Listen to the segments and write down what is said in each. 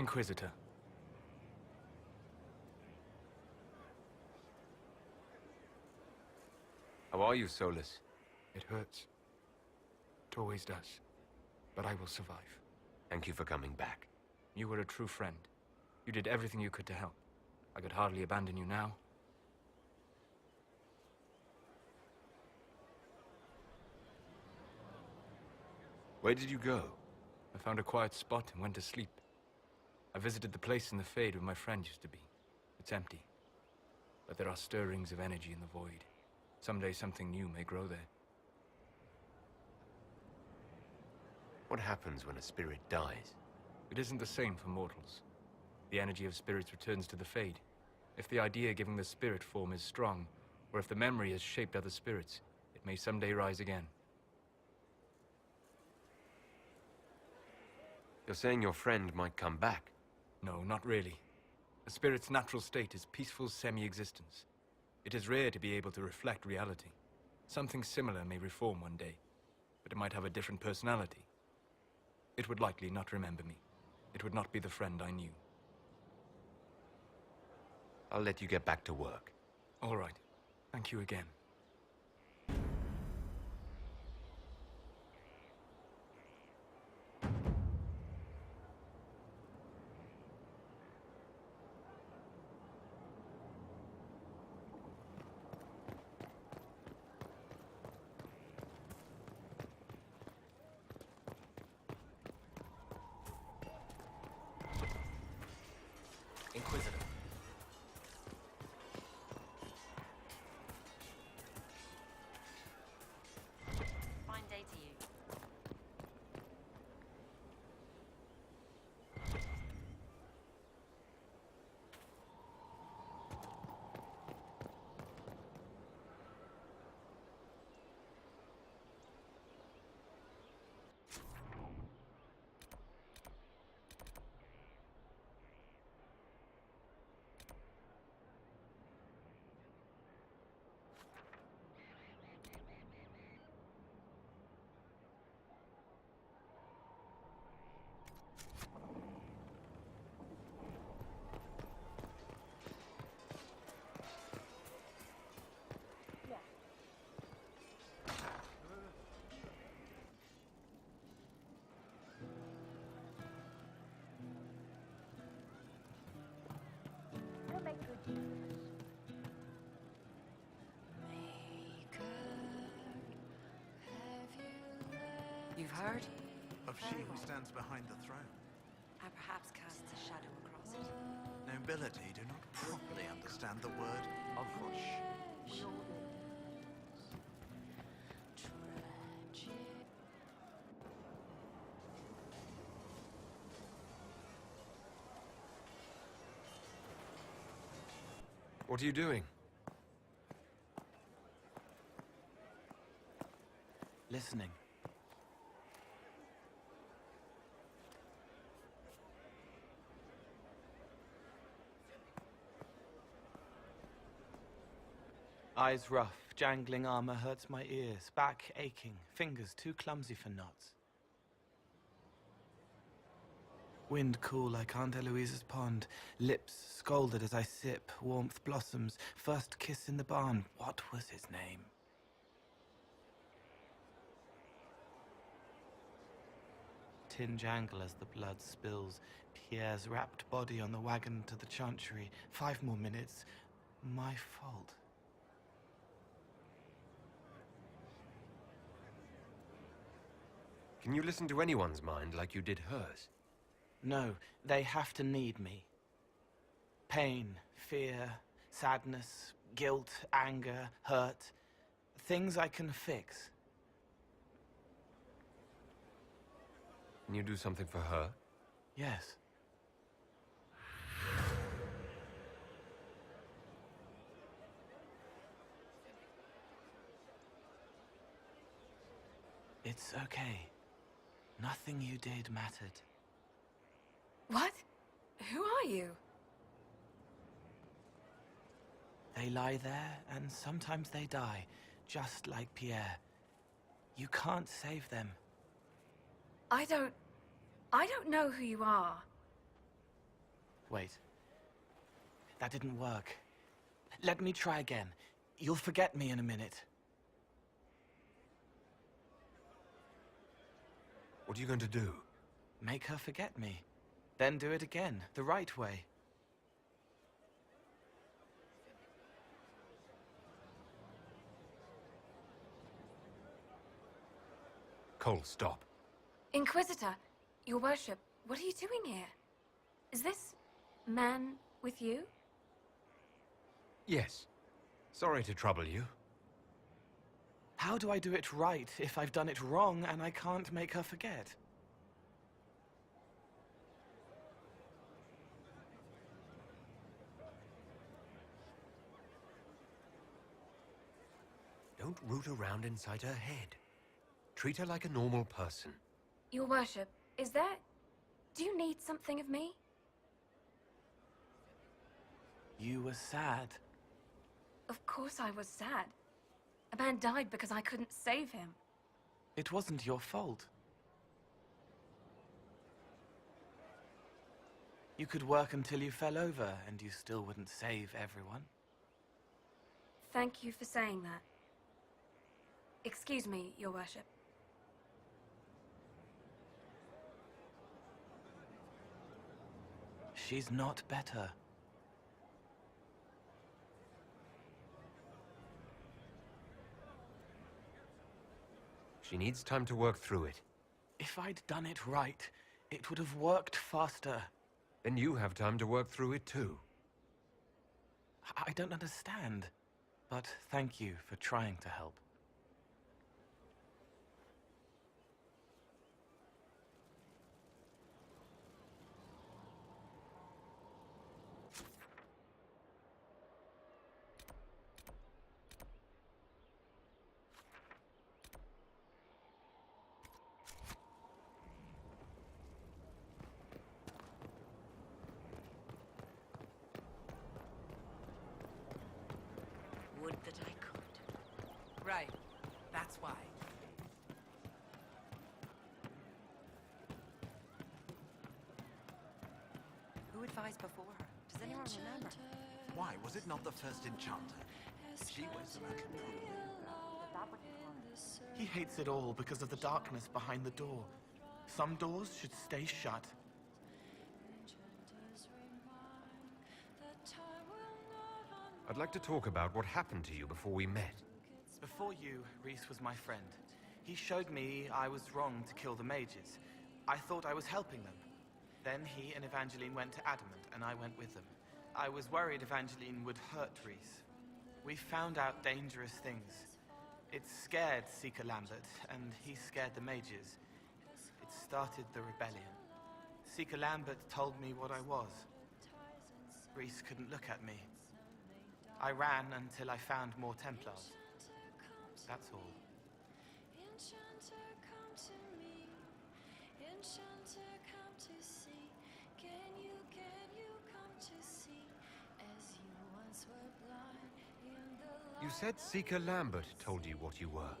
Inquisitor. How are you, Solas? It hurts. It always does. But I will survive. Thank you for coming back. You were a true friend. You did everything you could to help. I could hardly abandon you now. Where did you go? I found a quiet spot and went to sleep. I visited the place in the Fade where my friend used to be. It's empty. But there are stirrings of energy in the void. Someday something new may grow there. What happens when a spirit dies? It isn't the same for mortals. The energy of spirits returns to the Fade. If the idea giving the spirit form is strong, or if the memory has shaped other spirits, it may someday rise again. You're saying your friend might come back? No, not really. A spirit's natural state is peaceful semi-existence. It is rare to be able to reflect reality. Something similar may reform one day, but it might have a different personality. It would likely not remember me. It would not be the friend I knew. I'll let you get back to work. All right. Thank you again. Inquisitor. Fine day to you. You've heard? Of she who stands behind the throne. And perhaps casts a shadow across it. Nobility do not properly understand the word hush. What are you doing? Listening. Eyes rough, jangling armor hurts my ears, back aching, fingers too clumsy for knots. Wind cool like Aunt Eloise's pond, lips scalded as I sip, warmth blossoms, first kiss in the barn, what was his name? Tin jangle as the blood spills, Pierre's wrapped body on the wagon to the chantry, 5 more minutes, my fault. Can you listen to anyone's mind like you did hers? No, they have to need me. Pain, fear, sadness, guilt, anger, hurt. Things I can fix. Can you do something for her? Yes. It's okay. Nothing you did mattered. What? Who are you? They lie there, and sometimes they die, just like Pierre. You can't save them. I don't know who you are. Wait. That didn't work. Let me try again. You'll forget me in a minute. What are you going to do? Make her forget me. Then do it again, the right way. Cole, stop. Inquisitor, your worship, what are you doing here? Is this man with you? Yes. Sorry to trouble you. How do I do it right if I've done it wrong and I can't make her forget? Don't root around inside her head. Treat her like a normal person. Your worship, is there... Do you need something of me? You were sad. Of course I was sad. A man died because I couldn't save him. It wasn't your fault. You could work until you fell over, and you still wouldn't save everyone. Thank you for saying that. Excuse me, your worship. She's not better. She needs time to work through it. If I'd done it right, it would have worked faster. Then you have time to work through it too. I don't understand. But thank you for trying to help. Would that I could. Right. That's why. Who advised before her? Does anyone remember? Why was it not the first enchanter? She was the metal problem. He hates it all because of the darkness behind the door. Some doors should stay shut. I'd like to talk about what happened to you before we met. Before you, Rhys was my friend. He showed me I was wrong to kill the mages. I thought I was helping them. Then he and Evangeline went to Adamant, and I went with them. I was worried Evangeline would hurt Rhys. We found out dangerous things. It scared Seeker Lambert, and he scared the mages. It started the rebellion. Seeker Lambert told me what I was. Rhys couldn't look at me. I ran until I found more Templars. That's all. Enchanter, come to me. Enchanter, come to see. Can you come to see? As you once were blind in the You said Seeker Lambert told you what you were.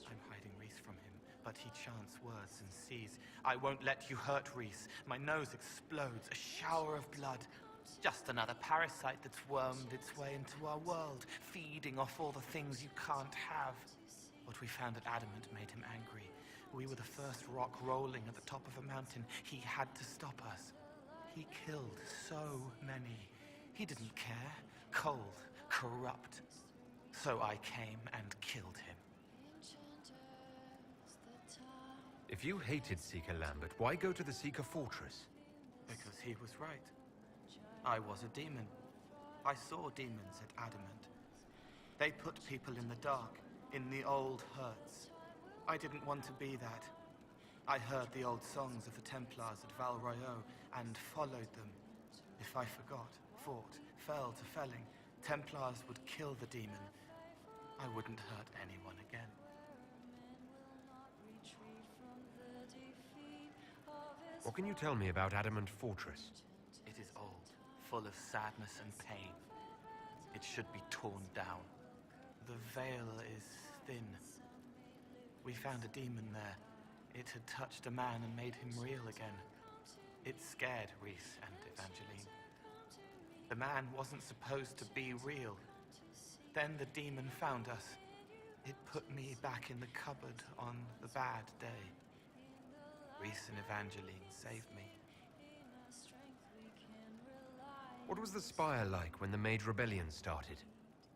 I'm hiding Rhys from him, but he chants words and sees. I won't let you hurt Rhys. My nose explodes, a shower of blood. Just another parasite that's wormed its way into our world, feeding off all the things you can't have. What we found at Adamant made him angry. We were the first rock rolling at the top of a mountain. He had to stop us. He killed so many. He didn't care. Cold, corrupt. So I came and killed him. If you hated Seeker Lambert, why go to the Seeker Fortress? Because he was right. I was a demon. I saw demons at Adamant. They put people in the dark, in the old hurts. I didn't want to be that. I heard the old songs of the Templars at Val Royeaux and followed them. If I forgot, fought, fell to felling, Templars would kill the demon. I wouldn't hurt anyone again. What can you tell me about Adamant Fortress? It is old, full of sadness and pain. It should be torn down. The veil is thin. We found a demon there. It had touched a man and made him real again. It scared Rhys and Evangeline. The man wasn't supposed to be real. Then the demon found us. It put me back in the cupboard on the bad day. Reese and Evangeline saved me. What was the spire like when the Mage Rebellion started?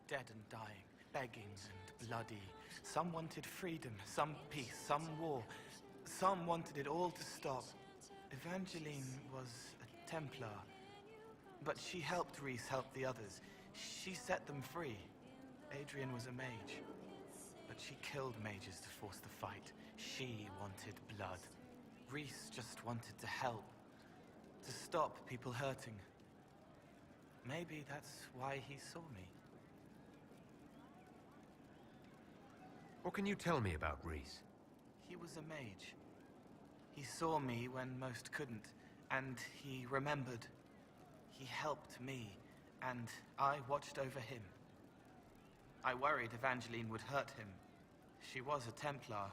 Dead and dying, begging and bloody. Some wanted freedom, some peace, some war. Some wanted it all to stop. Evangeline was a Templar, but she helped Reese help the others. She set them free. Adrian was a mage, but she killed mages to force the fight. She wanted blood. Reese just wanted to help, to stop people hurting. Maybe that's why he saw me. What can you tell me about Reese? He was a mage. He saw me when most couldn't, and he remembered. He helped me, and I watched over him. I worried Evangeline would hurt him. She was a Templar,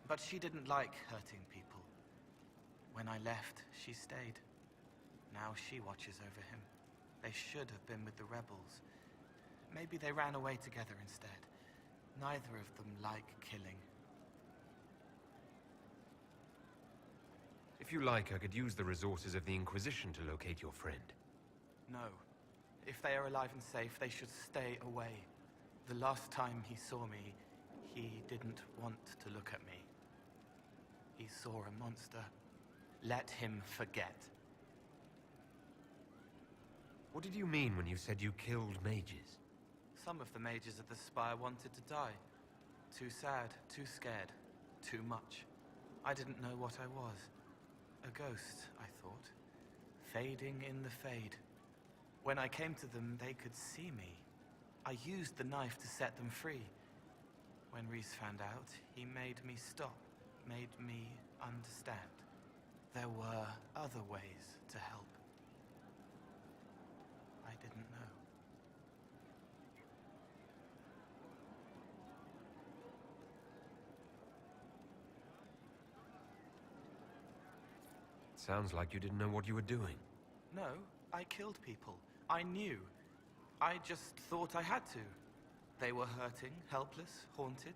but she didn't like hurting people. When I left, she stayed. Now she watches over him. They should have been with the rebels. Maybe they ran away together instead. Neither of them like killing. If you like, I could use the resources of the Inquisition to locate your friend. No. If they are alive and safe, they should stay away. The last time he saw me, he didn't want to look at me. He saw a monster. Let him forget. What did you mean when you said you killed mages? Some of the mages at the Spire wanted to die. Too sad, too scared, too much. I didn't know what I was. A ghost, I thought. Fading in the fade. When I came to them, they could see me. I used the knife to set them free. When Reese found out, he made me stop, made me understand. There were other ways to help. I didn't know. Sounds like you didn't know what you were doing. No, I killed people. I knew. I just thought I had to. They were hurting, helpless, haunted.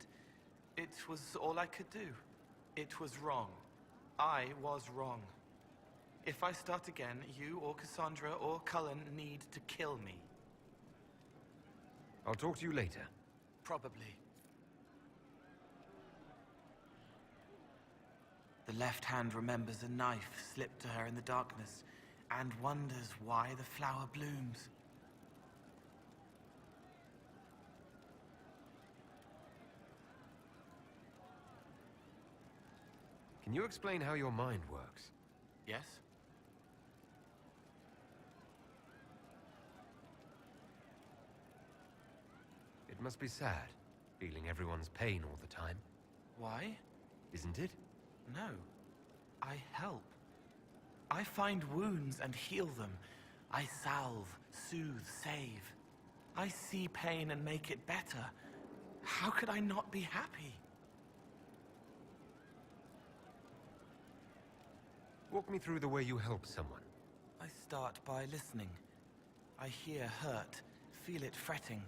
It was all I could do. It was wrong. I was wrong. If I start again, you or Cassandra or Cullen need to kill me. I'll talk to you later. Probably. The left hand remembers a knife slipped to her in the darkness and wonders why the flower blooms. Can you explain how your mind works? Yes? It must be sad, feeling everyone's pain all the time. Why? Isn't it? No. I help. I find wounds and heal them. I salve, soothe, save. I see pain and make it better. How could I not be happy? Walk me through the way you help someone. I start by listening. I hear hurt, feel it fretting.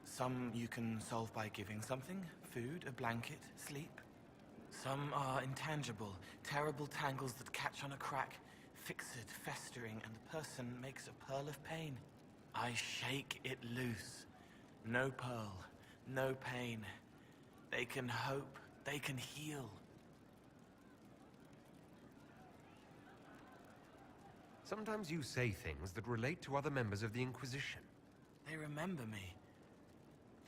Some you can solve by giving something, food, a blanket, sleep. Some are intangible, terrible tangles that catch on a crack, fixed, festering, and the person makes a pearl of pain. I shake it loose. No pearl, no pain. They can hope, they can heal. Sometimes you say things that relate to other members of the Inquisition. They remember me.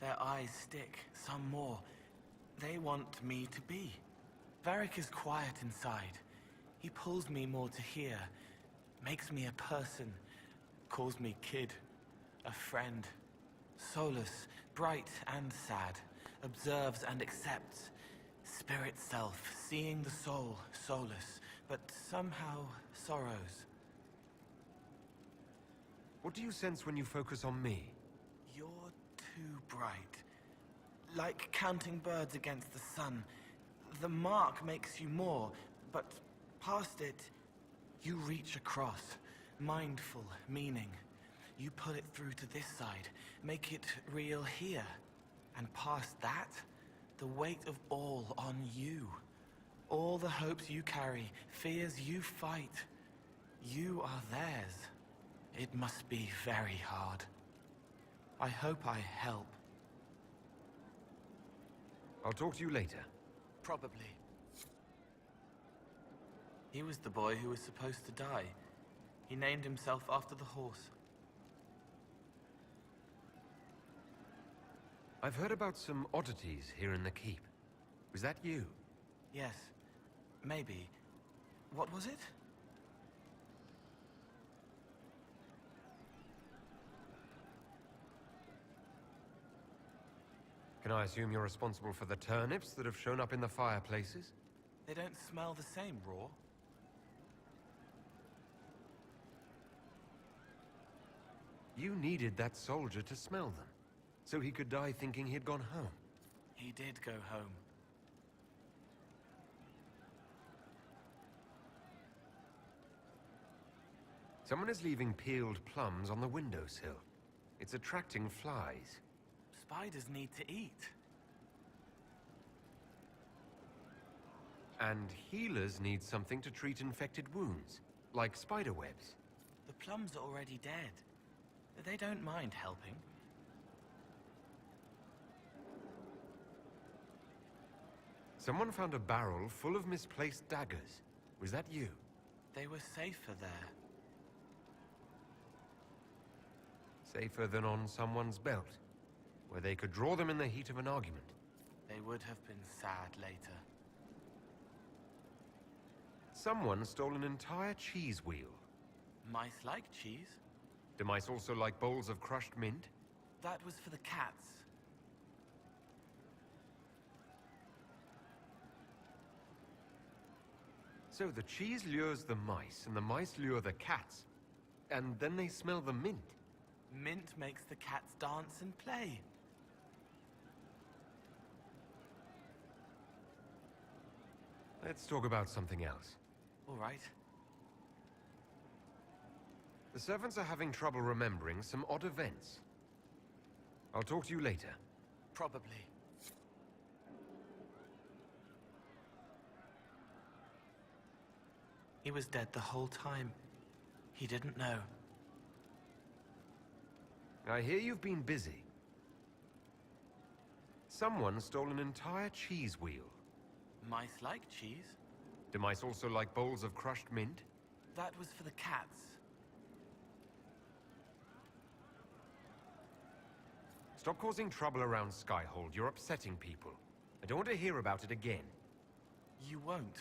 Their eyes stick, some more. They want me to be. Varric is quiet inside. He pulls me more to hear, makes me a person, calls me kid, a friend. Solas, bright and sad, observes and accepts. Spirit self, seeing the soul, Solas, but somehow sorrows. What do you sense when you focus on me? You're too bright. Like counting birds against the sun. The mark makes you more, but past it, you reach across. Mindful, meaning. you pull it through to this side, make it real here. And past that, the weight of all on you. All the hopes you carry, fears you fight. You are theirs. It must be very hard. I hope I help. I'll talk to you later. Probably. He was the boy who was supposed to die. He named himself after the horse. I've heard about some oddities here in the keep. Was that you? Yes. Maybe. What was it? Can I assume you're responsible for the turnips that have shown up in the fireplaces? They don't smell the same raw. You needed that soldier to smell them, so he could die thinking he'd gone home. He did go home. Someone is leaving peeled plums on the windowsill. It's attracting flies. Spiders need to eat. And healers need something to treat infected wounds, like spider webs. The plums are already dead. They don't mind helping. Someone found a barrel full of misplaced daggers. Was that you? They were safer there. Safer than on someone's belt, where they could draw them in the heat of an argument. They would have been sad later. Someone stole an entire cheese wheel. Mice like cheese. Do mice also like bowls of crushed mint? That was for the cats. So the cheese lures the mice, and the mice lure the cats. And then they smell the mint. Mint makes the cats dance and play. Let's talk about something else. All right. The servants are having trouble remembering some odd events. I'll talk to you later. Probably. He was dead the whole time. He didn't know. I hear you've been busy. Someone stole an entire cheese wheel. Mice like cheese. Do mice also like bowls of crushed mint? That was for the cats. Stop causing trouble around Skyhold. You're upsetting people. I don't want to hear about it again. You won't.